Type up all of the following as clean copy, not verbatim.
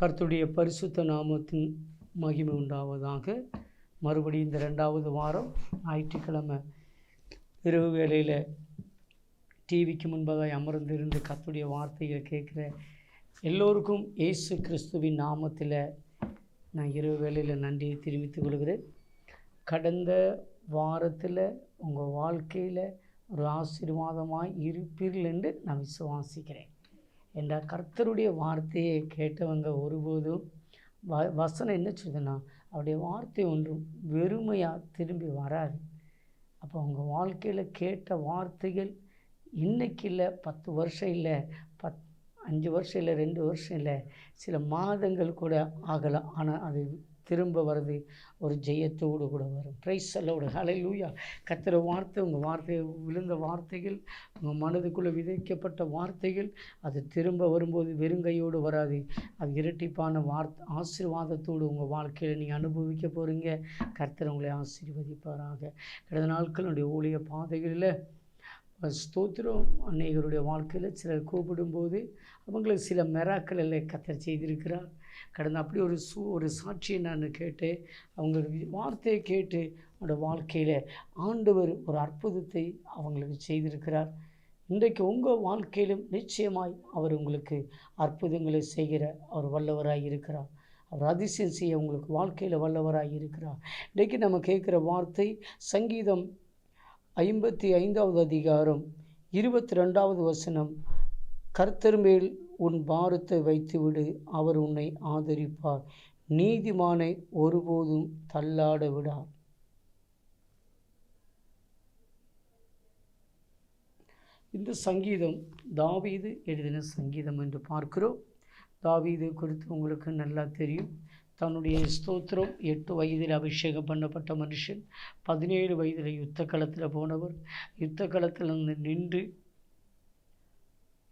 கர்த்தருடைய பரிசுத்த நாமத்தின் மகிமை உண்டாவதாக. மறுபடியும் இந்த 2வது வாரம் ஞாயிற்றுக்கிழமை இரவு வேளையில் டிவிக்கு முன்பாக அமர்ந்திருந்து கர்த்தருடைய வார்த்தைகளை கேட்குற எல்லோருக்கும் இயேசு கிறிஸ்துவின் நாமத்தில் நான் இரவு வேளையில் நன்றியை தெரிவித்துக் கொள்கிறேன். கடந்த வாரத்தில் உங்கள் வாழ்க்கையில் ஒரு ஆசீர்வாதமாக இருப்பீர்கள் என்று நான் விசுவாசிக்கிறேன். என்ற கர்த்தருடைய வார்த்தையை கேட்டவங்க ஒருபோதும் வசனம் என்ன சொல்லுதுன்னா, அவருடைய வார்த்தை ஒன்றும் வெறுமையாக திரும்பி வராது. அப்போ உங்கள் வாழ்க்கையில் கேட்ட வார்த்தைகள் இன்றைக்கி இல்லை, 10 வருஷம் இல்லை, 5 வருஷம் இல்லை, 2 வருஷம் இல்லை, சில மாதங்கள் கூட ஆகலாம். ஆனால் அது திரும்ப வருது, ஒரு ஜெயத்தோடு கூட வரும். பிரைஸ் அல்லோடு ஹல்லேலூயா. கர்த்தர் வார்த்தை, உங்கள் வார்த்தை விழுந்த வார்த்தைகள், உங்கள் மனதுக்குள்ளே விதைக்கப்பட்ட வார்த்தைகள், அது திரும்ப வரும்போது வெறுங்கையோடு வராது. அது இரட்டிப்பான ஆசீர்வாதத்தோடு உங்கள் வாழ்க்கையில் நீங்கள் அனுபவிக்க போகிறீங்க. கர்த்தர் உங்களை ஆசீர்வதிப்பாராக. கடந்த நாட்களுடைய ஊழிய பாதைகளில் ஸ்தோத்திரம், அநேகருடைய வாழ்க்கையில் சிலர் கூப்பிடும்போது அவங்களுக்கு சில மிராக்கள் கர்த்தர் செய்திருக்கிறார். கடந்த அப்படி ஒரு சாட்சியை நான் கேட்டு, அவங்களுக்கு வார்த்தையை கேட்டு அவங்களோட வாழ்க்கையில் ஆண்டவர் ஒரு அற்புதத்தை அவங்களுக்கு செய்திருக்கிறார். இன்றைக்கு உங்கள் வாழ்க்கையிலும் நிச்சயமாய் அவர் உங்களுக்கு அற்புதங்களை செய்கிற அவர் வல்லவராக இருக்கிறார். அவர் அதிசயம் செய்ய உங்களுக்கு வாழ்க்கையில் வல்லவராக இருக்கிறார். இன்றைக்கு நம்ம கேட்குற வார்த்தை சங்கீதம் 55வது அதிகாரம் 22வது வசனம். கர்த்தர் மேல் உன் பாரத்தை வைத்துவிடு, அவர் உன்னை ஆதரிப்பார், நீதிமானை ஒருபோதும் தள்ளாட விடார். இந்த சங்கீதம் தாவீது எழுதின சங்கீதம் என்று பார்க்கிறோம். தாவீது குறித்து உங்களுக்கு நல்லா தெரியும். தன்னுடைய ஸ்தோத்திரம் 8 வயதில் அபிஷேகம் பண்ணப்பட்ட மனுஷன், 17 வயதில் யுத்த களத்தில் போனவர், யுத்த களத்தில் நின்று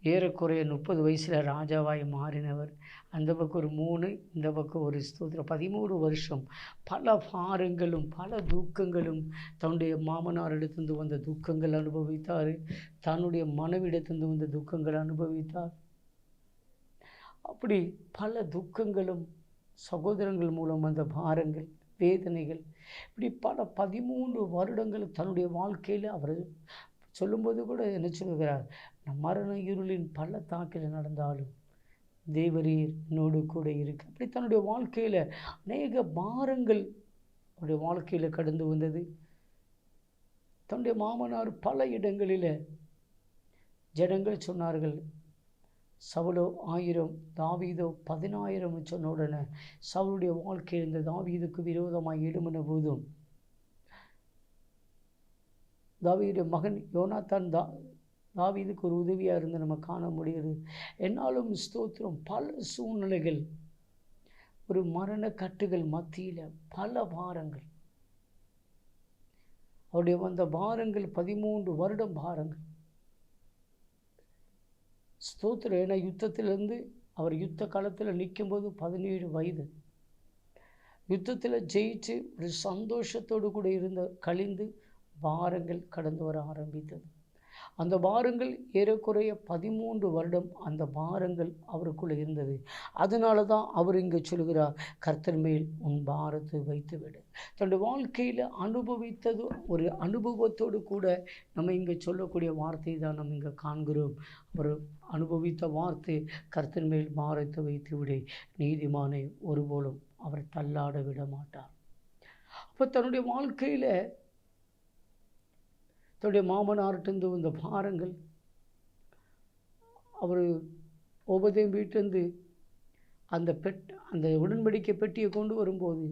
ஏறக்குறைய 30 வயசில் ராஜாவாய் மாறினவர். அந்த பக்கம் ஒரு 3, இந்த பக்கம் ஒரு ஸ்தோத்திரம் 13 வருஷம் பல பாரங்களும் பல துக்கங்களும், தன்னுடைய மாமனாரிடத்திலிருந்து வந்த துக்கங்கள் அனுபவித்தார், தன்னுடைய மனைவிடத்திலிருந்து வந்த துக்கங்கள் அனுபவித்தார். அப்படி பல துக்கங்களும் சகோதரங்கள் மூலம் வந்த பாரங்கள் வேதனைகள், இப்படி பல 13 வருடங்கள் தன்னுடைய வாழ்க்கையில் அவர் சொல்லும்போது கூட என்ன சொல்கிறார், மரண இருளின் பல தாக்கில் நடந்தாலும் தேவரீர் என்னோடு கூட இருக்கு. அப்படி தன்னுடைய வாழ்க்கையில் அநேக பாரங்கள் அவருடைய வாழ்க்கையில் கடந்து வந்தது. தன்னுடைய மாமனார் பல இடங்களில் ஜனங்கள் சொன்னார்கள், சவுலோ 1000 தாவீதோ 10,000 சொன்ன உடனே சவுளுடைய வாழ்க்கையில் இந்த தாவீதுக்கு விரோதமாக எழும்பின போதும் தாவீதுடைய மகன் யோனாத்தான் தாவீதுக்கு ஒரு உதவியாக இருந்து நம்ம காண முடியுது. என்னாலும் ஸ்தோத்திரம், பல சூழ்நிலைகள், ஒரு மரண கட்டுகள் மத்தியில் பல பாரங்கள், அவருடைய வந்த பாரங்கள் 13 வருடம் பாரங்கள். ஸ்தோத்திரம், ஏன்னா யுத்தத்திலிருந்து அவர் யுத்த காலத்தில் நிற்கும்போது 17 வயது, யுத்தத்தில் ஜெயிச்சு ஒரு சந்தோஷத்தோடு கூட கழிந்து பாரங்கள் கடந்து வர ஆரம்பித்தது. அந்த பாரங்கள் ஏறக்குறைய 13 வருடம் அந்த பாரங்கள் அவருக்குள்ளே இருந்தது. அதனால தான் அவர் இங்கே சொல்கிறார், கர்த்தர் மேல் உன் பாரத்தை வைத்துவிடு. தன்னுடைய வாழ்க்கையில் அனுபவித்தது ஒரு அனுபவத்தோடு கூட நம்ம இங்கே சொல்லக்கூடிய வார்த்தை தான் நம்ம இங்கே காண்கிறோம். அவர் அனுபவித்த வார்த்தை, கர்த்தர் மேல் பாரத்தை வைத்து விடு, நீதிமானை ஒருபோலும் அவர் தள்ளாட விட மாட்டார். அப்போ தன்னுடைய வாழ்க்கையில் தன்னுடைய மாமனார்கிட்டருந்து வந்த பாரங்கள், அவர் ஒபதேம் வீட்டிலேருந்து அந்த உடன்படிக்கை பெட்டியை கொண்டு வரும்போது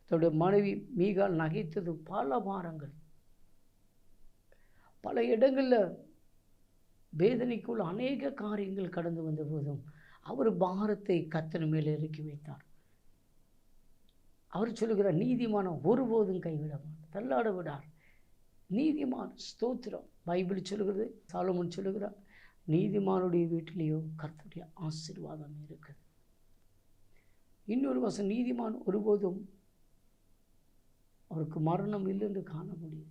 தன்னுடைய மனைவி மீகால் நகைத்தது பல பாரங்கள், பல இடங்களில் வேதனைக்குள்ள அநேக காரியங்கள் கடந்து வந்த போதும் அவர் பாரத்தை கர்த்தர் மேலே இறக்கி வைத்தார். அவர் சொல்லுகிறார், நீதிமான ஒருபோதும் கைவிட மாட்டார், தள்ளாட விடார். நீதிமான், ஸ்தோத்திரம், பைபிள் சொல்லுகிறது, சாலமோன் சொல்லுகிறார், நீதிமானுடைய வீட்டிலேயோ கர்த்தருடைய ஆசீர்வாதம் இருக்குது. இன்னொரு வசனம், நீதிமான் ஒருபோதும் அவருக்கு மரணம் இல்லை என்று காண முடியும்.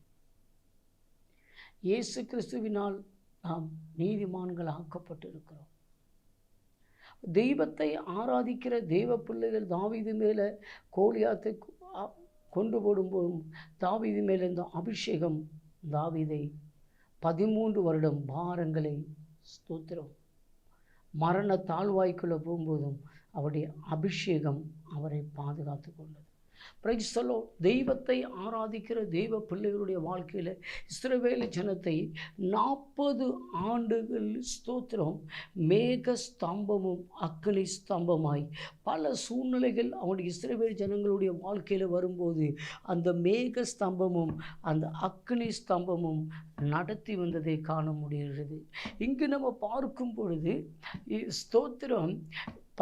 இயேசு கிறிஸ்துவினால் நாம் நீதிமான்கள் ஆக்கப்பட்டிருக்கிறோம். தெய்வத்தை ஆராதிக்கிற தெய்வ பிள்ளைகள் தாவீது மேலே கோலியாத்தை கொண்டு போடும்போதும் தாவீது மேலே இந்த அபிஷேகம் தாவீதை 13 வருடம் பாரங்களை ஸ்தோத்திரம் மரண தாழ்வாய்க்குள்ளே போகும்போதும் அவருடைய அபிஷேகம் அவரை பாதுகாத்து கொண்டது. Price the Lord. தெய்வத்தை ஆராதிக்கிற தெய்வ பிள்ளைகளுடைய வாழ்க்கையில் இஸ்ரவேல் ஜனத்தை 40 ஆண்டுகள் ஸ்தோத்திரம் மேக ஸ்தம்பமும் அக்கினி ஸ்தம்பமாய் பல சூழ்நிலைகள் அவனுடைய இஸ்ரவேல் ஜனங்களுடைய வாழ்க்கையில் வரும்போது அந்த மேக ஸ்தம்பமும் அந்த அக்கினி ஸ்தம்பமும் நடத்தி வந்ததை காண முடிகிறது. இங்கு நம்ம பார்க்கும் பொழுது ஸ்தோத்திரம்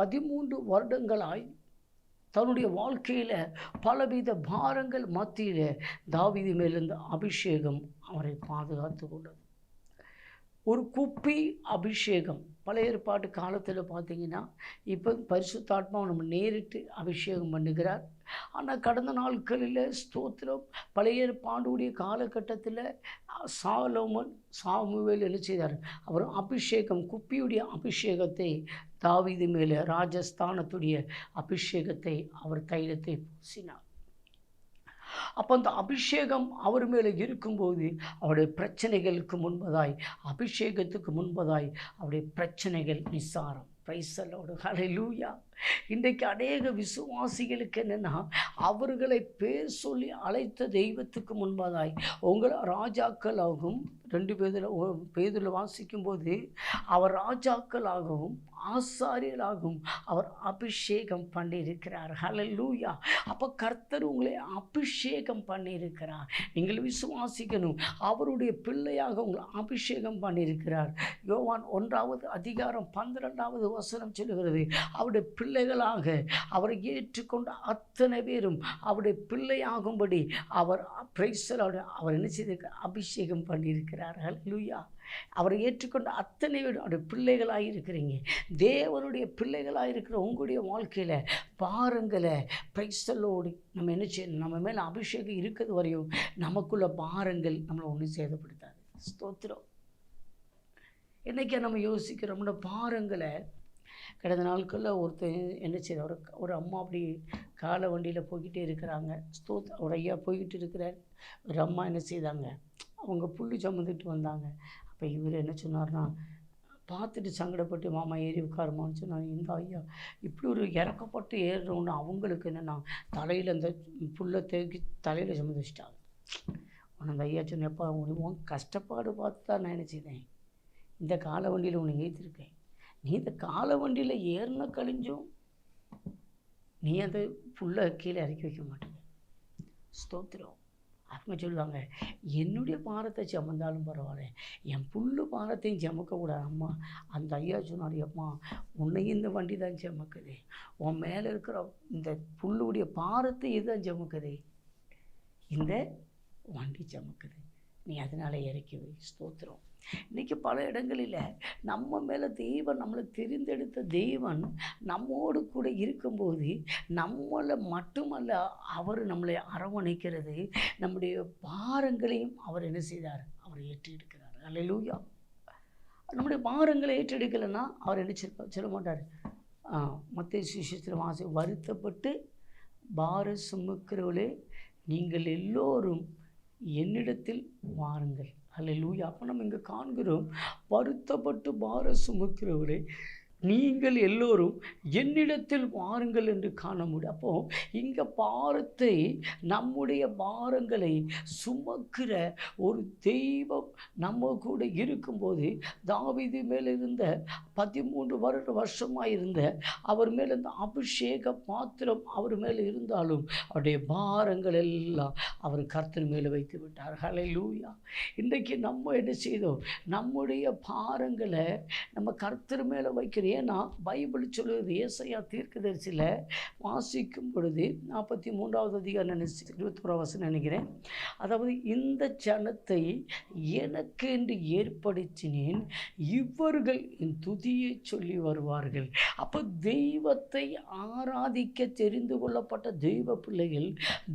13 வருடங்களாய் தன்னுடைய வாழ்க்கையில் பலவித பாரங்கள் மத்தியில் தாவீது மேலிருந்த அபிஷேகம் அவரை பாதுகாத்து கொண்டது. ஒரு குப்பி அபிஷேகம். பழைய ஏற்பாட்டு காலத்தில் பார்த்திங்கன்னா இப்போ பரிசுத்தாத்மாவை நம்ம நேரிட்டு அபிஷேகம் பண்ணுகிறார். ஆனால் கடந்த நாட்களில் ஸ்தோத்திரம் பழைய ஏற்பாடுடைய காலகட்டத்தில் சாமுவேல் என்ன செய்தார்? அவர் அபிஷேகம் குப்பியுடைய அபிஷேகத்தை தாவீது மேலே ராஜஸ்தானத்துடைய அபிஷேகத்தை அவர் தைலத்தை பூசினார். அப்போ அந்த அபிஷேகம் அவர் மேலே இருக்கும்போது அவருடைய பிரச்சனைகளுக்கு முன்பதாய் அபிஷேகத்துக்கு முன்பதாய் அவருடைய பிரச்சனைகள் நிசாரம். Price the Lord. ஹல்லேலூயா. இன்றைக்கு அநேக விசுவாசிகளுக்கு என்னென்னா அவர்களை பேர் சொல்லி அழைத்த தெய்வத்துக்கு முன்பதாய் உங்களை ராஜாக்களாகவும் 2 பேதுல வாசிக்கும்போது அவர் ராஜாக்களாகவும் ஆசாரியர்களாகவும் அவர் அபிஷேகம் பண்ணியிருக்கிறார். ஹல்லேலூயா. அப்போ கர்த்தர் உங்களை அபிஷேகம் பண்ணியிருக்கிறார். நீங்கள் விசுவாசிக்கணும். அவருடைய பிள்ளையாக உங்களை அபிஷேகம் பண்ணியிருக்கிறார். யோவான் 1 அதிகாரம் 12 வசனம் சொல்லுகிறது, அவருடைய பிள்ளைகளாக அவரை ஏற்றுக்கொண்ட அத்தனை பேரும் அவருடைய பிள்ளையாகும்படி அவர் அவர் என்ன செய்திருக்கிறார்? அபிஷேகம் பண்ணியிருக்கிறார். ஹல்லேலூயா. அவரை ஏற்றுக்கொண்ட அத்தனை பேரும் அவருடைய பிள்ளைகளாக இருக்கிறீங்க. தேவனுடைய பிள்ளைகளாக இருக்கிற உங்களுடைய வாழ்க்கையில் பாரங்களை பிரைஸ்தலோடு நம்ம என்ன செய்யணும்? நம்ம மேலே அபிஷேகம் இருக்கிறது வரையும் நமக்குள்ள பாரங்கள் நம்மளை ஒன்றும் சேதப்படுத்தாது. ஸ்தோத்திரம். என்றைக்கே நம்ம யோசிக்கிறோம்னா பாரங்களை கடந்த நாட்களில் ஒருத்தர் என்ன செய்தார்? ஒரு அம்மா அப்படி காலை வண்டியில் போய்கிட்டே இருக்கிறாங்க. ஒரு ஐயா போய்கிட்டு இருக்கிறார். ஒரு அம்மா என்ன செய்தாங்க? அவங்க புல்லு சுமந்துட்டு வந்தாங்க. அப்போ இவர் என்ன சொன்னார்னா பார்த்துட்டு சங்கடப்பட்டு மாமா ஏறி உட்காருமான்னு சொன்னாங்க. இந்த ஐயா இப்படி ஒரு இறக்கப்பட்டு ஏறுறோன்னு அவங்களுக்கு என்னென்னா தலையில் அந்த புல்லை தேக்கி தலையில் சுமந்து வச்சிட்டாங்க. அந்த ஐயா சொன்னப்பா உன் கஷ்டப்பாடு பார்த்து தான் நான் என்ன செய்தேன்? இந்த காலை வண்டியில் உன்னை ஏற்றிருக்கேன். நீ இந்த காலை வண்டியில் ஏறின கழிஞ்சும் நீ அந்த புல்லை கீழே இறக்கி வைக்க மாட்டேங்க. ஸ்தோத்திரம். அவங்க சொல்லுவாங்க, என்னுடைய பாரத்தை சுமந்தாலும் பரவாயில்ல, என் புல்லு பாரத்தையும் சுமக்கக்கூடாது. அம்மா அந்த ஐயா சொன்னார், அம்மா உன்னையும் இந்த வண்டி தான் சுமக்குது, உன் மேலே இருக்கிற இந்த புல்லுடைய பாரத்தை இதுதான் சுமக்குது, இந்த வண்டி சுமக்குது, நீ அதனால் இறக்கி வை. ஸ்தோத்திரம். இன்றைக்கி பல இடங்களில் நம்ம மேலே தெய்வன், நம்மளை தெரிந்தெடுத்த தெய்வன் நம்மோடு கூட இருக்கும்போது நம்மளை மட்டுமல்ல அவர் நம்மளை அரவணைக்கிறது, நம்முடைய பாரங்களையும் அவர் என்ன செய்தார்? அவர் ஏற்றெடுக்கிறார். அல்லேலூயா. நம்முடைய பாரங்களை ஏற்றெடுக்கலைன்னா அவர் என்ன சொல்ல மாட்டார். மத்தேயு சுவிசேஷத்தில் வருத்தப்பட்டு பார சுமக்கிறவர்களே நீங்கள் எல்லோரும் என்னிடத்தில் வாருங்கள். அல்லேலூயா. அப்போ நம்ம இங்கே காண்கிறோம், வருத்தப்பட்டு பார சுமக்கிறவரே நீங்கள் எல்லோரும் என்னிடத்தில் வாருங்கள் என்று காண முடியும். அப்போது இங்கே பாரத்தை, நம்முடைய பாரங்களை சுமக்கிற ஒரு தெய்வம் நம்ம கூட இருக்கும்போது, தாவீது மேலே இருந்த 13 வருஷமாக இருந்த அவர் மேலே இருந்த அபிஷேக பாத்திரம் அவர் மேலே இருந்தாலும் அவருடைய பாரங்கள் எல்லாம் அவர் கர்த்தர் மேலே வைத்து விட்டார். ஹல்லேலூயா. இன்றைக்கு நம்ம என்ன செய்தோம்? நம்முடைய பாரங்களை நம்ம கர்த்தர் மேலே வைக்கிற. ஏன்னா பைபிள் சொல்லுவது, ஏசாயா தீர்க்கதரிசியில் வாசிக்கும் பொழுது 43 அதிகாரம் 21 வசனம் நினைக்கிறேன், அதாவது இந்த ஜனத்தை எனக்கு என்று ஏற்படுத்தினேன், இவர்கள் என் துதியை சொல்லி வருவார்கள். அப்போ தெய்வத்தை ஆராதிக்க தெரிந்து கொள்ளப்பட்ட தெய்வ பிள்ளைகள்,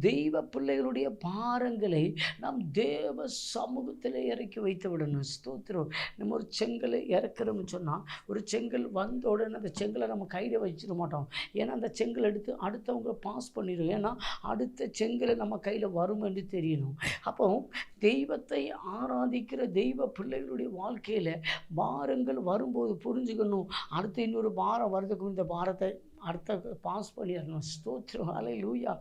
தெய்வ பிள்ளைகளுடைய பாரங்களை நாம் தேவ சமூகத்தில் இறக்கி வைத்து விடணும். ஸ்தோத்திரம். நம்ம ஒரு செங்கலை இறக்குறோம்னு சொன்னால், ஒரு செங்கல் வந்த உடனே அந்த செங்கலை நம்ம கையில் வச்சிட மாட்டோம். ஏன்னா அந்த செங்கல் எடுத்து அடுத்தவங்க பாஸ் பண்ணிடும். ஏன்னா அடுத்த செங்கலை நம்ம கையில் வரும் என்று தெரியணும். அப்போ தெய்வத்தை ஆராதிக்கிற தெய்வ பிள்ளைகளுடைய வாழ்க்கையில் பாரங்கள் வரும்போது புரிஞ்சுக்கணும், அடுத்து இன்னொரு பாரம் வர்றதுக்கு இந்த பாரத்தை அடுத்த பாஸ் பண்ணிடணும். ஸ்தோத்திரம். ஹல்லேலூயா.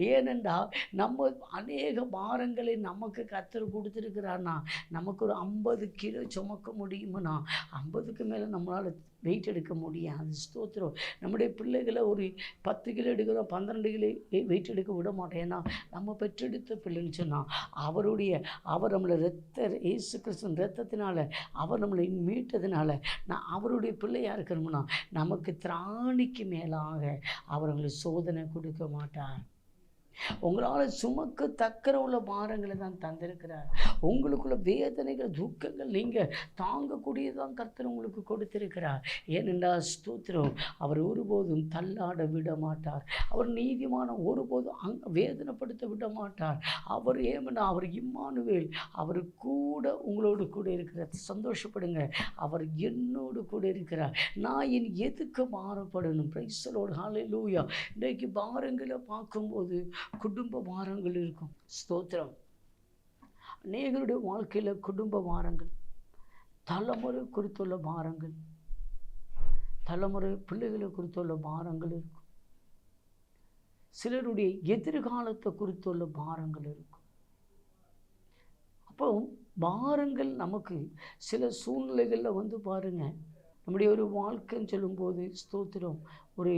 ஏனென்றால் நம்ம அநேக பாரங்களை நமக்கு கர்த்தர் கொடுத்துருக்கிறார்னா, நமக்கு ஒரு 50 கிலோ சுமக்க முடியுமாண்ணா, 50க்கு மேலே நம்மளால் வெயிட் எடுக்க முடியாது. ஸ்தோத்திரம். நம்முடைய பிள்ளைகளை ஒரு 10 கிலோ எடுக்கிறோம், 12 கிலோ வெயிட் எடுக்க விட மாட்டோம். ஏன்னா நம்ம பெற்றெடுத்த பிள்ளைன்னு சொன்னால் அவர் நம்மளை இயேசு கிறிஸ்துவின் இரத்தத்தினால அவர் நம்மளை மீட்டதுனால நான் அவருடைய பிள்ளையாக இருக்கணும்னா, நமக்கு திராணிக்கு மேலாக அவர் நம்மளுக்கு சோதனை கொடுக்க மாட்டார். உங்களால் சுமக்க தக்கற உள்ள பாரங்களை தான் தந்திருக்கிறார். உங்களுக்குள்ள வேதனைகள், துக்கங்கள் நீங்கள் தாங்கக்கூடியதான் கர்த்தர் உங்களுக்கு கொடுத்திருக்கிறார். ஏனென்றால் ஸ்தோத்திரம், அவர் ஒருபோதும் தள்ளாட விட மாட்டார். அவர் நீதிமானம் ஒருபோதும் வேதனைப்படுத்த விட மாட்டார். அவர் ஏமனா, அவர் இம்மானுவேல், அவர் கூட உங்களோடு கூட இருக்கிறார். சந்தோஷப்படுங்க, அவர் என்னோடு கூட இருக்கிறார். நான் என் எதுக்கு பாரப்படணும்? Price the Lord. ஹல்லேலூயா. இன்றைக்கு பாரங்களை பார்க்கும்போது குடும்ப பாரங்கள் இருக்கும். ஸ்தோத்திரம். அநேகருடைய வாழ்க்கையில் குடும்ப பாரங்கள், தலைமுறை குறித்துள்ள பாரங்கள், தலைமுறை பிள்ளைகளை குறித்துள்ள பாரங்கள் இருக்கும். சிலருடைய எதிர்காலத்தை குறித்துள்ள பாரங்கள் இருக்கும். அப்போ பாரங்கள் நமக்கு சில சூழ்நிலைகளில் பாருங்கள், நம்முடைய ஒரு வாழ்க்கைன்னு சொல்லும்போது ஸ்தோத்திரம், ஒரு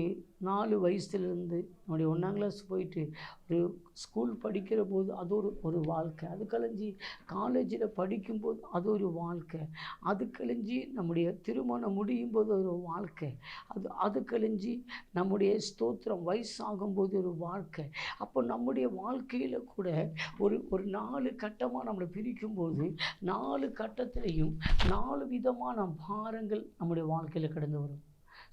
4 வயசுலேருந்து நம்முடைய 1ஆம் கிளாஸ் போயிட்டு ஒரு ஸ்கூல் படிக்கிற போது அது ஒரு வாழ்க்கை. அது கழிஞ்சு காலேஜில் படிக்கும்போது அது ஒரு வாழ்க்கை. அது கழிஞ்சு நம்முடைய திருமணம் முடியும் போது ஒரு வாழ்க்கை. அது கழிஞ்சு நம்முடைய ஸ்தோத்திரம் வயசாகும்போது ஒரு வாழ்க்கை. அப்போ நம்முடைய வாழ்க்கையில் கூட ஒரு 4 கட்டமாக நம்மளை பிரிக்கும்போது 4 கட்டத்திலையும் 4 விதமான பாரங்கள் நம்முடைய வாழ்க்கையில் கடந்து வரும்.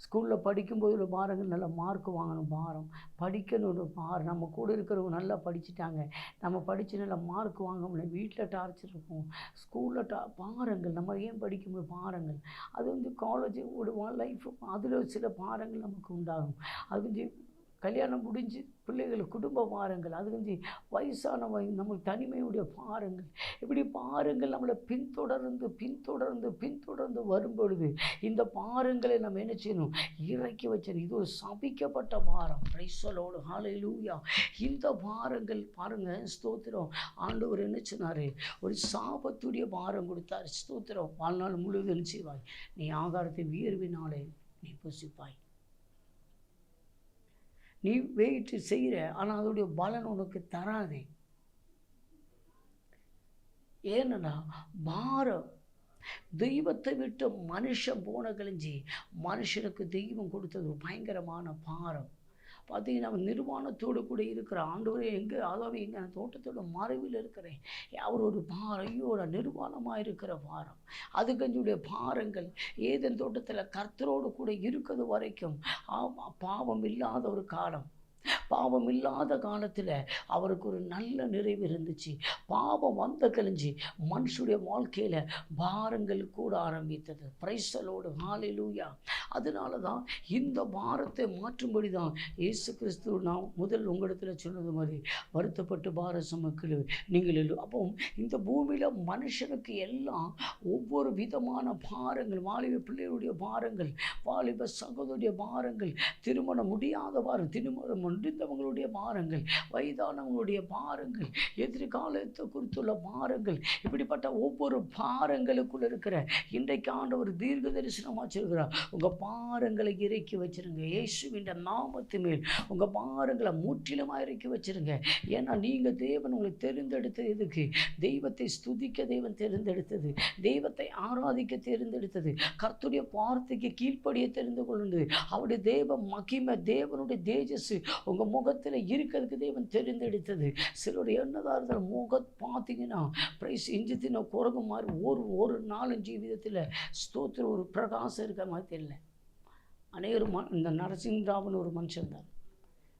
ஸ்கூலில் படிக்கும்போது ஒரு பாரங்கள், நல்ல மார்க் வாங்கணும் பாரம், படிக்கணும் ஒரு பாரம், நம்ம கூட இருக்கிறவங்க நல்லா படிச்சுட்டாங்க, நம்ம படித்து நல்ல மார்க் வாங்க முடியல, வீட்டில் டார்ச்சர் இருக்கும், ஸ்கூலில் பாரங்கள், நம்ம ஏன் படிக்கும்போது பாரங்கள். அது காலேஜ் ஒரு லைஃப், அதில் சில பாரங்கள் நமக்கு உண்டாகும். அது கல்யாணம் முடிஞ்சு பிள்ளைகள் குடும்ப பாரங்கள், அது நமக்கு தனிமையுடைய பாரங்கள். இப்படி பாரங்கள் நம்மளை பின்தொடர்ந்து வரும்பொழுது இந்த பாரங்களை நம்ம என்ன செய்யணும்? இறக்கி வச்சிடணும். இது ஒரு சபிக்கப்பட்ட பாரம். Praise the Lord. ஹல்லேலூயா. இந்த பாரங்கள் பாருங்கள், ஸ்தோத்திரம். ஆண்டவர் என்ன சொன்னார்? ஒரு சாபத்துடைய பாரம் கொடுத்தார். ஸ்தோத்திரம். வாழ்நாள் முழுவதும் என்ன செய்வாய்? நீ ஆகாரத்தை வியர்வினாலே நீ புசிப்பாய். நீ வெயிட் செய்கிற, ஆனால் அதோடைய பலன் உனக்கு தராதே. ஏன்னா பாரம், தெய்வத்தை விட்டு மனுஷன் போன கழிஞ்சி மனுஷனுக்கு தெய்வம் கொடுத்தது பயங்கரமான பாரம். பார்த்தீங்கன்னா நிர்வாணத்தோடு கூட இருக்கிற ஆண்டவரே, எங்கே அதாவது எங்கே தோட்டத்தோட மறைவில் இருக்கிறேன், அவர் ஒரு பாரம். ஐயோ, நிர்வாணமாக இருக்கிற பாரம். அது கஞ்சுடைய பாரங்கள். ஏதேன் தோட்டத்தில் கர்த்தரோடு கூட இருக்கிறது வரைக்கும் பாவம் இல்லாத ஒரு காலம். பாவம் இல்லாத காலத்தில் அவருக்கு ஒரு நல்ல நிறைவு இருந்துச்சு. பாவம் வந்த கழிஞ்சு மனுஷனுடைய வாழ்க்கையில் பாரங்கள் கூட ஆரம்பித்தது. Praise the Lord. ஹல்லேலூயா. அதனால தான் இந்த பாரத்தை மாற்றும்படி தான் இயேசு கிறிஸ்து நான் முதல் உங்களிடத்தில் சொன்னது மாதிரி வருத்தப்பட்டு பார சுமக்கிற நீங்கள் அப்போ இந்த பூமியில் மனுஷனுக்கு எல்லாம் ஒவ்வொரு விதமான பாரங்கள், வாலிப பிள்ளைகளுடைய பாரங்கள், வாலிப சகோதரிய பாரங்கள், திருமணம் முடியாத பாரம், திருமணம் முடிந்தவங்களுடைய பாரங்கள், வயதானவங்களுடைய பாரங்கள், எதிர்காலத்தை குறித்துள்ள பாரங்கள், இப்படிப்பட்ட ஒவ்வொரு பாரங்களுக்குள்ள இருக்கிற இன்றைக்கு ஆண்டவர் தீர்க்க தரிசனமாக சொல்கிறார். உங்கள் பாரங்களை இறக்கி வச்சிருங்க. இயேசுவின் நாமத்தின் மேல் உங்கள் பாரங்களை முற்றிலுமாக இறக்கி வச்சிருங்க. ஏன்னா நீங்கள் தேவன் உங்களை தெரிந்தெடுத்தது எதுக்கு? தெய்வத்தை ஸ்துதிக்க தேவன் தெரிந்தெடுத்தது, தெய்வத்தை ஆராதிக்க தெரிந்தெடுத்தது, கர்த்தருடைய வார்த்தைக்கு கீழ்ப்படிய தெரிந்து கொள்ளுது. அவருடைய தேவ மகிமை, தேவனுடைய தேஜஸ் உங்கள் முகத்தில் இருக்கிறதுக்கு தேவன் தெரிந்தெடுத்தது. சிலருடைய என்னதான் இருந்தாலும் முகம் பார்த்தீங்கன்னா பிரைஸ் இஞ்சி தின்ன குரங்கு மாதிரி ஒரு 4-5 விதத்தில் ஸ்தோத்திரம் ஒரு பிரகாசம் இருக்கிற மாதிரி தெரியல. அநேகர் இந்த நரசிங்கராவன் ஒரு மனுஷன் தான்.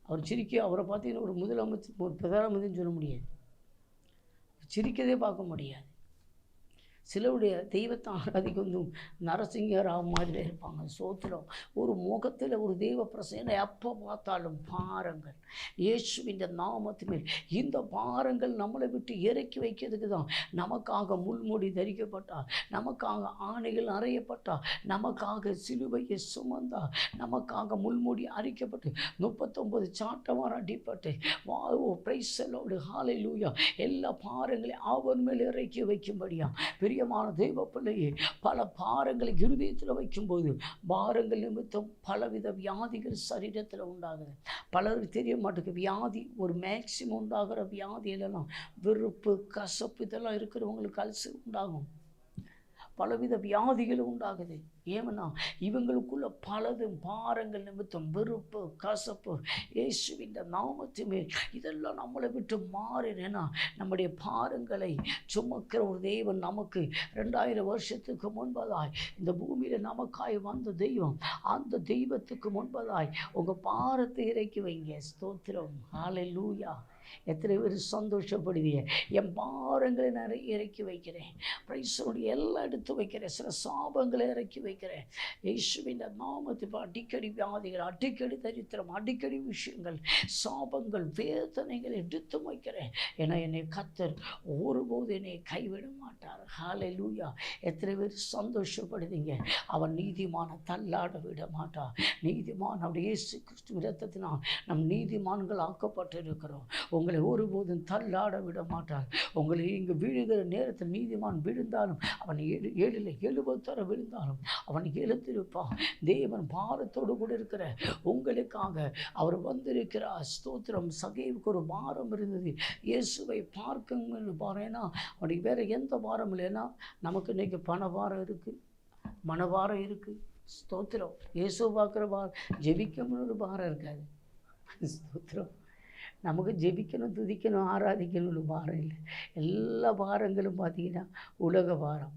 அவர் சிரிக்க அவரை பார்த்தீங்கன்னா ஒரு முதலமைச்சர் ஒரு பிரதானமந்திரின்னு சொல்ல முடியாது, சிரிக்கதே பார்க்க முடியாது. சிலருடைய தெய்வத்தை ஆராதிக்க வந்து நரசிங்க ராவ் மாதிரி இருப்பாங்க. சோத்திரம் ஒரு முகத்தில் ஒரு தெய்வ பிரசனை எப்போ பார்த்தாலும் பாரங்கள் இயேசுவின் நாமத்து மேல். இந்த பாரங்கள் நம்மளை விட்டு இறக்கி வைக்கிறதுக்கு தான் நமக்காக முள்முடி தரிக்கப்பட்டார், நமக்காக ஆணைகள் அறையப்பட்டார், நமக்காக சிலுவையை சுமந்தார், நமக்காக முள்முடி அரிக்கப்பட்டு 39 சாட்டவாரம் அடிப்பட்டு பிரைஸலோடு ஹல்லேலூயா எல்லா பாரங்களையும் அவர் மேல் இறக்கி வைக்கும்படியா பிரியமான தெய்வ பிள்ளையே, பல பாரங்களை இருதயத்தில் வைக்கும்போது பாரங்கள் நிமித்தம் பலவித வியாதிகள் சரீரத்தில் உண்டாகுது. பலருக்கு தெரிய மாட்டேங்குது. வியாதி ஒரு மேக்சிமம் உண்டாகிற வியாதியிலலாம் வெறுப்பு, கசப்பு இதெல்லாம் இருக்கிறவங்களுக்கு அல்சர் உண்டாகும். பலவித வியாதிகள் உண்டாகுது. ஏன்னா இவங்களுக்குள்ள பலதும் பாரங்கள் நிமித்தம் வெறுப்பு, கசப்பு இயேசுவின் நாமத்து மேல் இதெல்லாம் நம்மளை விட்டு மாறினேன்னா நம்முடைய பாரங்களை சுமக்கிற ஒரு தெய்வன் நமக்கு 2000 வருஷத்துக்கு முன்பதாய் இந்த பூமியில் நமக்காய் வந்த தெய்வம். அந்த தெய்வத்துக்கு முன்பதாய் உங்கள் பாரத்தை இறக்கி வைங்க. ஸ்தோத்திரம் ஹல்லேலூயா. எத்தனை பேர் சந்தோஷப்படுவீங்க? என் பாரங்களை நான் இறக்கி வைக்கிறேன், பிரைஸோடைய எல்லாம் எடுத்து வைக்கிறேன், சில சாபங்களை இறக்கி வைக்கிறேன் இயேசுவின் நாமத்தை. அடிக்கடி வியாதிகள், அடிக்கடி தரித்திரம், அடிக்கடி விஷயங்கள், சாபங்கள், வேதனைகள் எடுத்து வைக்கிறேன். ஏன்னா என்னை கர்த்தர் ஒருபோது என்னை கைவிட மாட்டார். ஹல்லேலூயா. எத்தனை பேர் சந்தோஷப்படுவீங்க? அவன் நீதிமான தள்ளாட விட மாட்டார். நீதிமான் அவருடைய இயேசு கிறிஸ்து இரத்தத்தினால் நம் நீதிமான்கள் ஆக்கப்பட்டிருக்கிறோம். உங்களை ஒருபோதும் தள்ளாட விட மாட்டார். உங்களை இங்கு விழுகிற நேரத்தில் நீதிமான் விழுந்தாலும் அவன் 70 விழுந்தாலும் அவன் எழுந்திருப்பான். தேவன் பாரத்தோடு கூட இருக்கிற உங்களுக்காக அவர் வந்திருக்கிறார். ஸ்தோத்திரம். சகேவுக்கு ஒரு பாரம் இருந்தது, இயேசுவை பார்க்கணும்னு பாருன்னா அவனுக்கு வேறு எந்த பாரம் இல்லைன்னா நமக்கு இன்றைக்கி பண பாரம் இருக்குது, மனபாரம் இருக்குது. ஸ்தோத்திரம். இயேசு பார்க்குற பாரம், ஜெபிக்கணும்னு ஒரு பாரம் இருக்காது. ஸ்தோத்திரம். நமக்கு ஜெபிக்கணும், துதிக்கணும், ஆராதிக்கணும்னு பாரம் இல்லை. எல்லா பாரங்களும் பார்த்திங்கன்னா உலக பாரம்.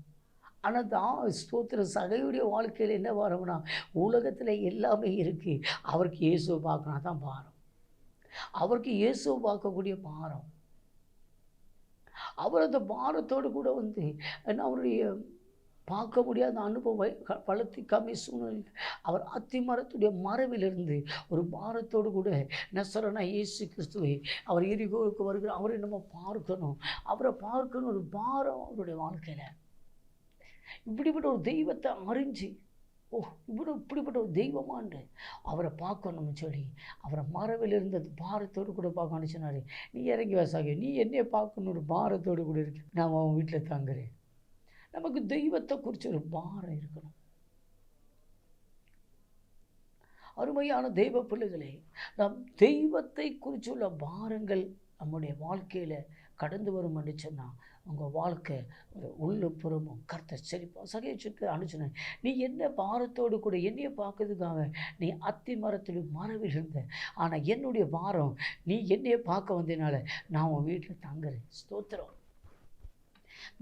ஆனால் ஸ்தோத்திரம் சகையுடைய வாழ்க்கையில் என்ன பாரம்னா உலகத்தில் எல்லாமே இருக்குது, அவருக்கு இயேசுவை பார்க்கணும் தான் பாரம். அவருக்கு இயேசுவை பார்க்கக்கூடிய பாரம். அவர் அந்த பாரத்தோடு கூட வந்து அவருடைய பார்க்க முடியாத அனுபவம் பலத்தி கம்மி சூழ்நிலை அவர் அத்திமரத்துடைய மரவிலிருந்து ஒரு பாரத்தோடு கூட நசரனா இயேசு கிறிஸ்துவை அவர் எரிகோவுக்கு வருகிற அவரை நம்ம பார்க்கணும், அவரை பார்க்கணும் ஒரு பாரம் அவருடைய வாழ்க்கையில். இப்படிப்பட்ட ஒரு தெய்வத்தை அறிஞ்சு இப்படிப்பட்ட ஒரு தெய்வமாண்டு அவரை பார்க்கணும்னு சொல்லி அவரை மரவில் இருந்தது பாரத்தோடு கூட பார்க்கணும்னு சொன்னார். நீ இறங்கி வசாக, நீ என்னையை பார்க்கணும் ஒரு பாரத்தோடு கூட இருக்கு, நான் அவன் வீட்டில் தங்குறேன். நமக்கு தெய்வத்தை குறித்து ஒரு பாரம் இருக்கணும். அருமையான தெய்வ பிள்ளைகளே, நம் தெய்வத்தை குறித்துள்ள பாரங்கள் நம்முடைய வாழ்க்கையில் கடந்து வரும் என்று சொன்னால் உங்கள் வாழ்க்கை ஒரு உள்ளுப்புறமும் கர்த்தர் செழிப்பாக சகைச்சுக்கு அனுப்பிச்சினேன். நீ என்ன பாரத்தோடு கூட என்னையை பார்க்கறதுக்காக நீ அத்தி மரத்தில் மரவில் இருந்த, ஆனால் என்னுடைய பாரம் நீ என்னையை பார்க்க வந்ததுனால நான் உன் வீட்டில் தங்குறேன். ஸ்தோத்திரம்.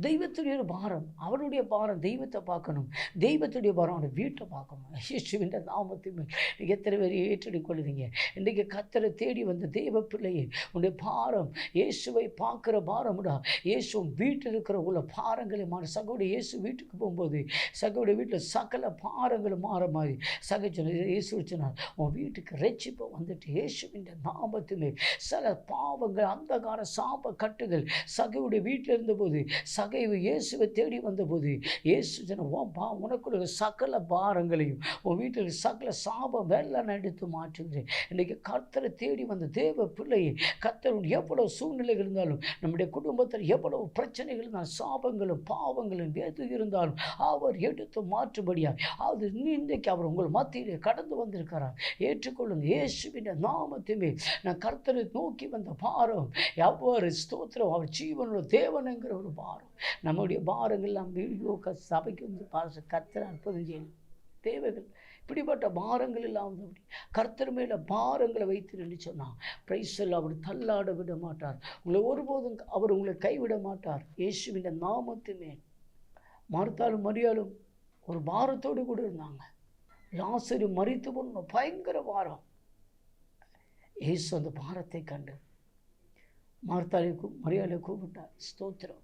தெய்வத்துடைய ஒரு பாரம், அவருடைய பாரம் தெய்வத்தை பார்க்கணும், தெய்வத்துடைய பாரம் அவனுடைய வீட்டை பார்க்கணும். இயேசுவின் நாமத்தின் மேல் எத்தனை பேர் ஏற்றெடுக்கொள்ளுவீங்க? இன்றைக்கு கர்த்தரை தேடி வந்த தெய்வ பிள்ளையே, உன்னுடைய பாரம் இயேசுவை பார்க்குற பாரம்டா. இயேசு வீட்டில் இருக்கிற உள்ள பாரங்களை மாற. சகோடைய இயேசு வீட்டுக்கு போகும்போது சகோடைய வீட்டில் சகல பாரங்களும் மாற மாதிரி சகைச்சன இயேசு சொன்னார், உன் வீட்டுக்கு ரட்சிப்பு வந்துட்டு இயேசுவின் நாமத்தின் மேல் சில பாவங்கள் அந்தகார சாப கட்டுகள் சகையுடைய வீட்டில் இருந்தபோது சகைவு இயேசுவை தேடி வந்தபோது இயேசு உனக்குள்ள சகல பாரங்களையும் உன் வீட்டில் சகல சாபம் வெள்ளம் எடுத்து மாற்றுகிறேன். இன்றைக்கு கர்த்தரை தேடி வந்த தேவ பிள்ளையை கர்த்தர் எவ்வளவு சூழ்நிலைகள் இருந்தாலும், நம்முடைய குடும்பத்தில் எவ்வளவு பிரச்சனைகள் இருந்தாலும், சாபங்களும் பாவங்களும் எது இருந்தாலும் அவர் எடுத்து மாற்றுபடியார் அது இன்றைக்கு அவர் உங்கள் மத்தியிலே கடந்து வந்திருக்கிறார். ஏற்றுக்கொள்ளுங்க. இயேசுவின் நாமத்தையுமே நான் கர்த்தரை நோக்கி வந்த பாரம் எவ்வாறு ஸ்தோத்திரம் அவர் ஜீவனுள்ள தேவனுங்கிற ஒரு பாரம். நம்முடைய பாரங்கள் நாம் வீடியோ சபைக்கு வந்து கர்த்தர் அற்புதம் செய்யணும். தேவைகள் இப்படிப்பட்ட பாரங்கள் இல்லாமல் கர்த்தர் மேலே பாரங்களை வைத்து சொன்னான். பிரைஸ் எல்லாம் அவர் தள்ளாட விட மாட்டார். உங்களை ஒருபோதும் அவர் உங்களை கைவிட மாட்டார். இயேசுவின் நாமத்துமே. மார்த்தாலும் மரியாளும் ஒரு பாரத்தோடு கூட இருந்தாங்க. லாசரு மரித்து போன பயங்கர பாரம். இயேசு அந்த பாரத்தை கண்டு மார்த்தாலையும் மரியாதை கூப்பிட்டார். ஸ்தோத்திரம்.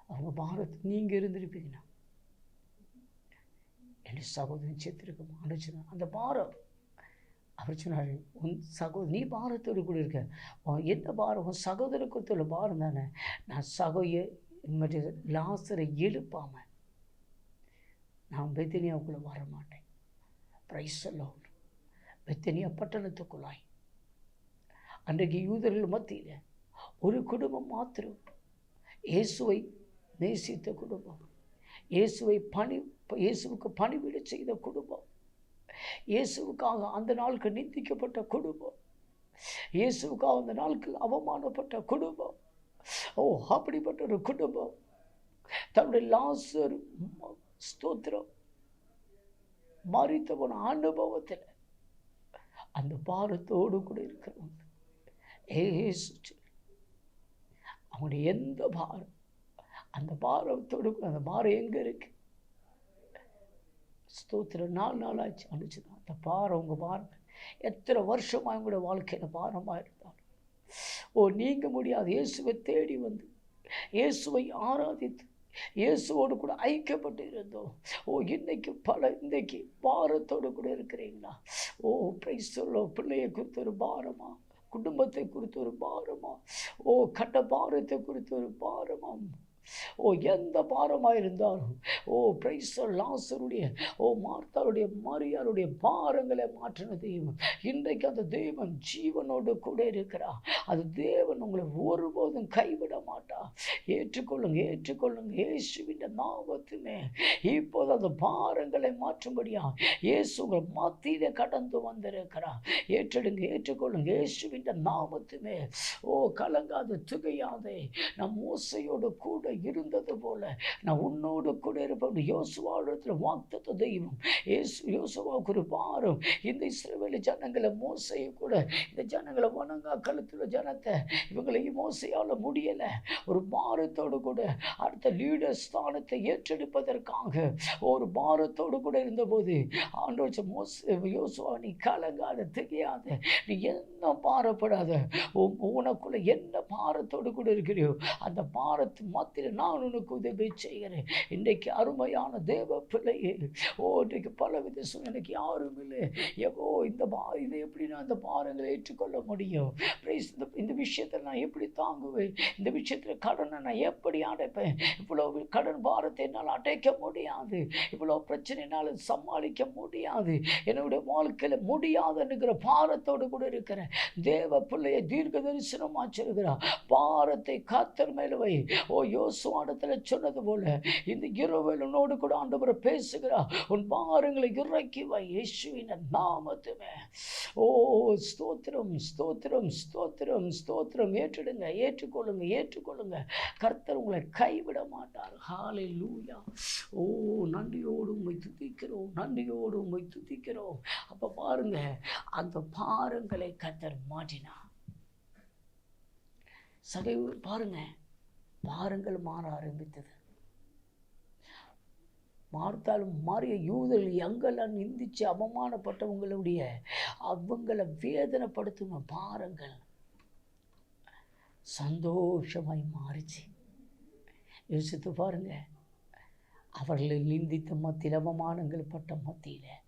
அவங்க பாரத்தை நீங்கள் இருந்திருப்பீங்கன்னா என் சகோதரி சேர்த்திருக்கும் அனுச்சுனா அந்த பாரம். அவர் சொன்னார், உன் சகோதரி நீ பாரத்தோடு கூட இருக்க. என்ன பாரம்? உன் சகோதரக்குள்ள பாரம் தானே. நான் லாசரை எழுப்பாமல் நான் பெத்தனியாவுக்குள்ளே வர மாட்டேன். பிரைஸ் எல்லாம் பெத்தனியா பட்டணத்துக்குள்ளாய் அன்றைக்கு யூதர்கள் மத்தியில் ஒரு குடும்பம் மாத்திரம் இயேசுவை நேசித்த குடும்பம், இயேசுவுக்கு பணிவிட செய்த குடும்பம், இயேசுவுக்காக அந்த நாளுக்கு நிந்திக்கப்பட்ட குடும்பம், இயேசுவுக்காக அந்த நாளுக்கு அவமானப்பட்ட குடும்பம். அப்படிப்பட்ட ஒரு குடும்பம் தன்னுடைய லாசர் ஸ்தோத்திரம் மரித்த போன அனுபவத்தில் அந்த பாரத்தோடு கூட இருக்கிறவங்க அவங்களுடைய எந்த பாரம், அந்த பாரத்தோடு அந்த பாரம் எங்க இருக்கு? ஸ்தோத்திரம் 4 நாள் ஆச்சு அனுச்சுதான் அந்த பாரம். உங்க பாருங்க, எத்தனை வருஷமா உங்களுடைய வாழ்க்கையில பாரமா இருந்தாலும் நீங்க முடியாது. இயேசுவை தேடி வந்து இயேசுவை ஆராதித்து இயேசுவோடு கூட ஐக்கியப்பட்டு இருந்தோம். இன்னைக்கு பாரத்தோடு கூட இருக்கிறீங்களா? பிரைஸ் சொல்லோ. பிள்ளையை குறித்து ஒரு பாரமா, குடும்பத்தை குறித்து ஒரு பாரமா, கட்ட பாரத்தை குறித்து ஒரு பாரமா, எந்த பாரமாக இருந்தாலும் பிரைஸ் லாசருடைய மார்த்தாளுடைய மரியாளுடைய பாரங்களை மாற்றின தெய்வம் இன்றைக்கு அந்த தெய்வம் ஜீவனோடு கூட இருக்கிறா. அது தேவன் உங்களை ஒருபோதும் கைவிட மாட்டா. ஏற்றுக்கொள்ளுங்க, ஏற்றுக்கொள்ளுங்க. இயேசுவின் நாமத்திலே இப்போது அந்த பாரங்களை மாற்றும்படியா இயேசு உங்கள் மத்தியிலே கடந்து வந்திருக்கிறா. ஏற்றெடுங்க, ஏற்றுக்கொள்ளுங்க. இயேசுவின் நாமத்திலே கலங்காத திகையாதே. நம் மோசையோடு கூட இருந்தது போல நான் உன்னோடு கூட இருப்பேன். யோசுவாவிடத்தில் வாக்குத்த தெய்வம் யோசுவாவுக்கு ஒரு பாரம். இந்த இஸ்ரவேல் ஜனங்களை மோசையை கூட இந்த ஜனங்களை வணங்கா கழுத்துல ஜனத்தை இவங்களை மோசையால முடியல. ஒரு பாரத்தோடு கூட அடுத்த லீடர் ஸ்தானத்தை ஏற்றெடுப்பதற்காக ஒரு பாரத்தோடு கூட இருந்தபோது ஆண்டவர் யோசுவா, நீ கலங்காத, திகையாத, நீ என்ன பாரப்படாத. உனக்குள்ள என்ன பாரத்தோடு கூட இருக்கிறியோ அந்த பாரத்து மத்தியில் நான் உனக்கு உதவி செய்கிறேன். இன்றைக்கு அருமையான தேவ பிள்ளையே, இன்றைக்கு பலவித எனக்கு யாரும் இல்லை. இதை எப்படி நான் இந்த பாரங்களை ஏற்றுக்கொள்ள முடியும்? இந்த விஷயத்தில் நான் எப்படி தாங்குவேன்? இந்த விஷயத்தில் கடனை நான் எப்படி அடைப்பேன்? இவ்வளவு கடன் பாரத்தை என்னால் அடைக்க முடியாது. இவ்வளோ பிரச்சனைனால சமாளிக்க முடியாது. என்னுடைய வாழ்க்கையில் முடியாதுங்கிற பாரத்தோடு கூட இருக்கிற தேவ பிள்ளையை தீர்க்க தரிசனமா சொல்கிறார். பாரத்தை கர்த்தர் மேல வை. யோசுவாவிடத்தில் சொன்னது போல இந்த இரவேலனோடு கூட ஆண்டவர் பேசுகிறார். உன் பாரங்களை இறக்கி வை இயேசுவின் நாமத்திலே. ஸ்தோத்திரம், ஸ்தோத்திரம், ஸ்தோத்திரம், ஸ்தோத்திரம். ஏற்றிடுங்க, ஏற்றுக்கொள்ளுங்க, ஏற்றுக்கொள்ளுங்க. கர்த்தர் உங்களை கைவிட மாட்டார். ஹல்லேலூயா. நன்றியோடு உம்மை துதிக்கிறோம், நன்றியோடு உம்மை துதிக்கிறோம். அப்ப பாருங்க, அந்த பாரங்களை கர்த்தர் மாற்றினார். பாருங்க, பாரங்கள் மாற ஆரம்பித்தது. மார்த்தாலும் மாறிய யூதர்கள் எங்கெல்லாம் நிந்திச்சு அவமானப்பட்டவங்களுடைய அவங்களை வேதனைப்படுத்தின பாரங்கள் சந்தோஷமாய் மாறிச்சு. யோசித்து பாருங்க, அவர்களை நிந்தித்த மத்தியில் அவமானங்கள் பட்ட மத்தியில்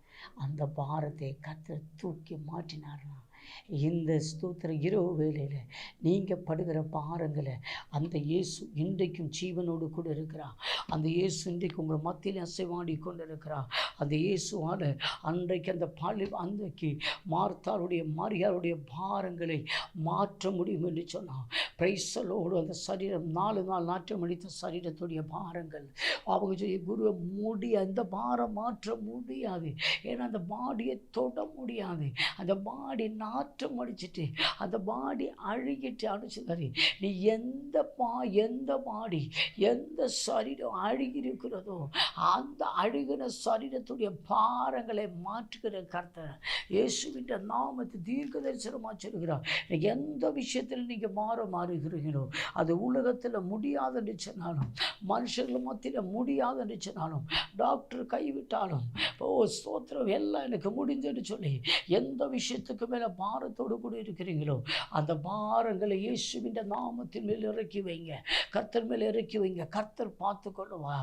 அந்த பாரத்தை கர்த்தர் தூக்கி மாற்றினார்னா, இந்த ஸ்தோத்திர இரவு வேளையில் நீங்கள் படுகிற பாரங்களை அந்த இயேசு இன்றைக்கும் ஜீவனோடு கூட இருக்கிறார். அந்த இயேசு இன்றைக்கு உங்கள் மத்தியில் அசைவாடி கொண்டு இருக்கிறார். அந்த இயேசுவால் அன்றைக்கு அன்றைக்கு மார்த்தாளுடைய மரியாளுடைய பாரங்களை மாற்ற முடியும் என்று சொன்னார். பிரைசலோடு அந்த சரீரம் 4 நாள் நாற்றம் அடித்த சரீரத்துடைய பாரங்கள் அவங்க குரு அந்த பாரம் மாற்ற முடியாது. ஏன்னா அந்த பாடியை தொட முடியாது. அந்த பாடி நாற்றம் அடிச்சுட்டு அந்த பாடி அழுகிட்டு அடிச்சுதாரு. நீ எந்த பாடி எந்த சரீரம் சரீரம் அழுகி இருக்கிறதோ அந்த அழுகின சரீரத்துடைய பாரங்களை மாற்றுகிற கர்த்தர் இயேசுவின் நாமத்தை தீர்க்க தரிசனமாக சொல்கிறார். எந்த விஷயத்தில் நீங்கள் மாறுகிறீங்களோ அது உலகத்தில் முடியாதுன்னு சொன்னாலும், மனுஷர்கள் மத்தியில் முடியாதுன்னு சொன்னாலும், டாக்டர் கைவிட்டாலும், ஸ்தோத்திரம் எல்லாம் எனக்கு முடிஞ்சுன்னு சொல்லி எந்த விஷயத்துக்கு மேலே பாரத்தோடு கூட இருக்கிறீங்களோ அந்த பாரங்களை இயேசுவின் நாமத்தின் மேல் இறக்கி வைங்க, கர்த்தர் மேல் இறக்கி வைங்க. கர்த்தர் பார்த்து கொள்ளுவா.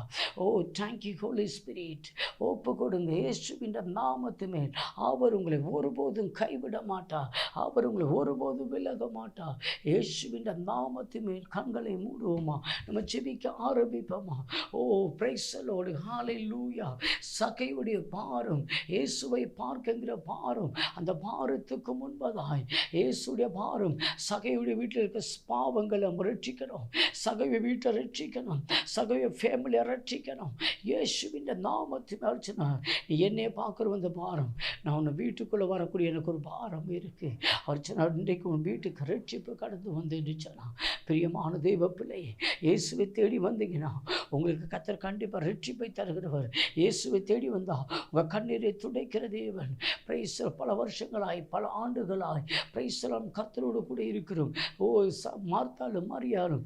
Thank you Holi spirit. ஒப்பு கொடுங்க இயேசுவின் நாமத்து மேல். அவர் உங்களை ஒருபோதும் கைவிட மாட்டார், அவர் உங்களை ஒருபோதும் விலக மாட்டார். இயேசுவின் நாமத்து மேல் கண்களை மூடுவோமா, நம்ம ஜெபிக்க ஆரம்பிப்போமா. பிரைஸ் தி லார்ட், ஹல்லேலூயா. சகையுடைய பாரம், இயேசுவை பார்க்கிற பாரம், அந்த பாரத்துக்கு முன்பதாய் இயேசுடைய பாரம். சகையுடைய வீட்டில் இருக்க பாவங்களை ரட்சிக்கணும், சகைய வீட்டை ரட்சிக்கணும், சகைய ஃபேமிலியை ரட்சிக்கணும். இயேசுவின் நாமத்தின் அர்ச்சனை. நீ என்னைய பார்க்குற அந்த பாரம், நான் உன்னை வீட்டுக்குள்ளே வரக்கூடிய எனக்கு ஒரு பாரம் இருக்குது. அர்ச்சனை இன்றைக்கு உன் வீட்டுக்கு ரட்சிப்பு கடந்து வந்தேன்னு சொன்னான். பிரியமான தெய்வ பிள்ளை, இயேசுவை தேடி வந்தீங்கன்னா உங்களுக்கு கர்த்தர் கண்டிப்பாக ரட்சிப்பை தருகிறவர். இயேசுவை தேடி வந்தால் உங்கள் கண்ணீரை துடைக்கிற தேவன். பிரைஸ் பல வருஷங்களாய் பல ஆண்டுகளாய் பிரைஸ்லாம் கர்த்தரோடு கூட இருக்கிறோம். மார்த்தாலும் மரியாளும்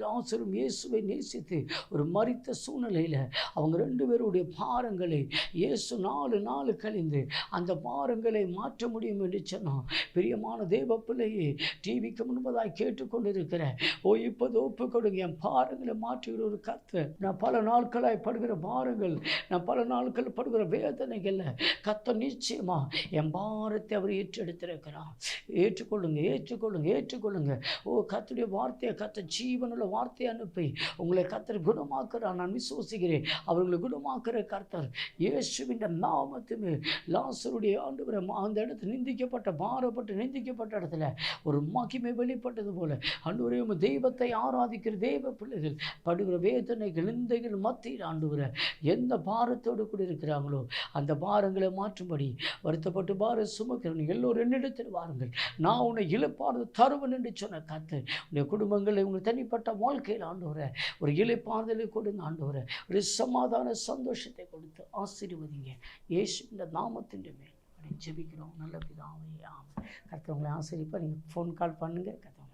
லாசரும் இயேசுவை நேசித்து ஒரு மரித்த சூழ்நிலையில் அவங்க 2 பேருடைய பாரங்களை இயேசு 4 நாள் கழிந்து அந்த பாரங்களை மாற்ற முடியும் என்று சொன்னான். பிரியமான தேவ பிள்ளையே, டிவிக்கு முன்பதாய் கேட்டுக்கொண்டு இருக்கிற இப்போது ஒப்பு கொடுங்க. என் பாரங்களை மாற்றுகிற ஒரு கர்த்தர். நான் பல நாட்களாய் படுகிற பாரங்கள், நான் பல நாட்கள் படுகிற வேதனைகளில் கர்த்தர் நிச்சயமா என் பாரத்தை அவர் ஏற்றெடுத்திருக்கிறார். ஏற்றுக்கொள்ளுங்க, ஏற்றுக்கொள்ளுங்க, ஏற்றுக்கொள்ளுங்க. கர்த்தருடைய வார்த்தையை, கர்த்தர் ஜீவனுள்ள வார்த்தையை அனுப்பி உங்களை கர்த்தர் குணமாக்குறார். நான் விசுவாசிக்கிறேன். அவர்களை குணமாக்குற கர்த்தர் இயேசுவின் நாமத்துமே. லாசருடைய ஆண்டவரே, அந்த இடத்துல நிந்திக்கப்பட்ட பாரப்பட்டு நிந்திக்கப்பட்ட இடத்துல ஒரு மகிமை வெளிப்பட்டது போல ஆண்டவரே, உம் தெய்வத்தை ஆராதிக்கிற தெய்வ பிள்ளைகள் படுகிற வேதனைகள் நிந்தைகள் மத்தியில் ஆண்டவரே எந்த பாரத்தோடு கூட இருக்கிறாங்களோ அந்த பாரங்களை மாற்றும்படி வருத்தப்பட்டு பாரம் சுமக்கிறவங்க எல்லோரும் என்னிடத்தில் வாருங்கள், நான் உன்னை இழப்பானது தருவன் என்று சொன்ன கர்த்தர் உன்னுடைய குடும்பங்களை உங்கள் தனிப்பட்ட வாழ்க்கையில் ஆண்டவரே ஒரு இழைப்பாறுதலை கொடுங்க ஆண்டவரே, ஒரு சமாதான சந்தோஷத்தை கொடுத்து ஆசீர்வதிங்க இயேசுவின் நாமத்தின் மேல் ஜெபிக்கிறோம் நல்ல பிதாவே. ஆமென். கர்த்தர் உங்களை ஆசீர்வதிப்பார். நீங்கள் ஃபோன் கால் பண்ணுங்கள். கர்த்தர்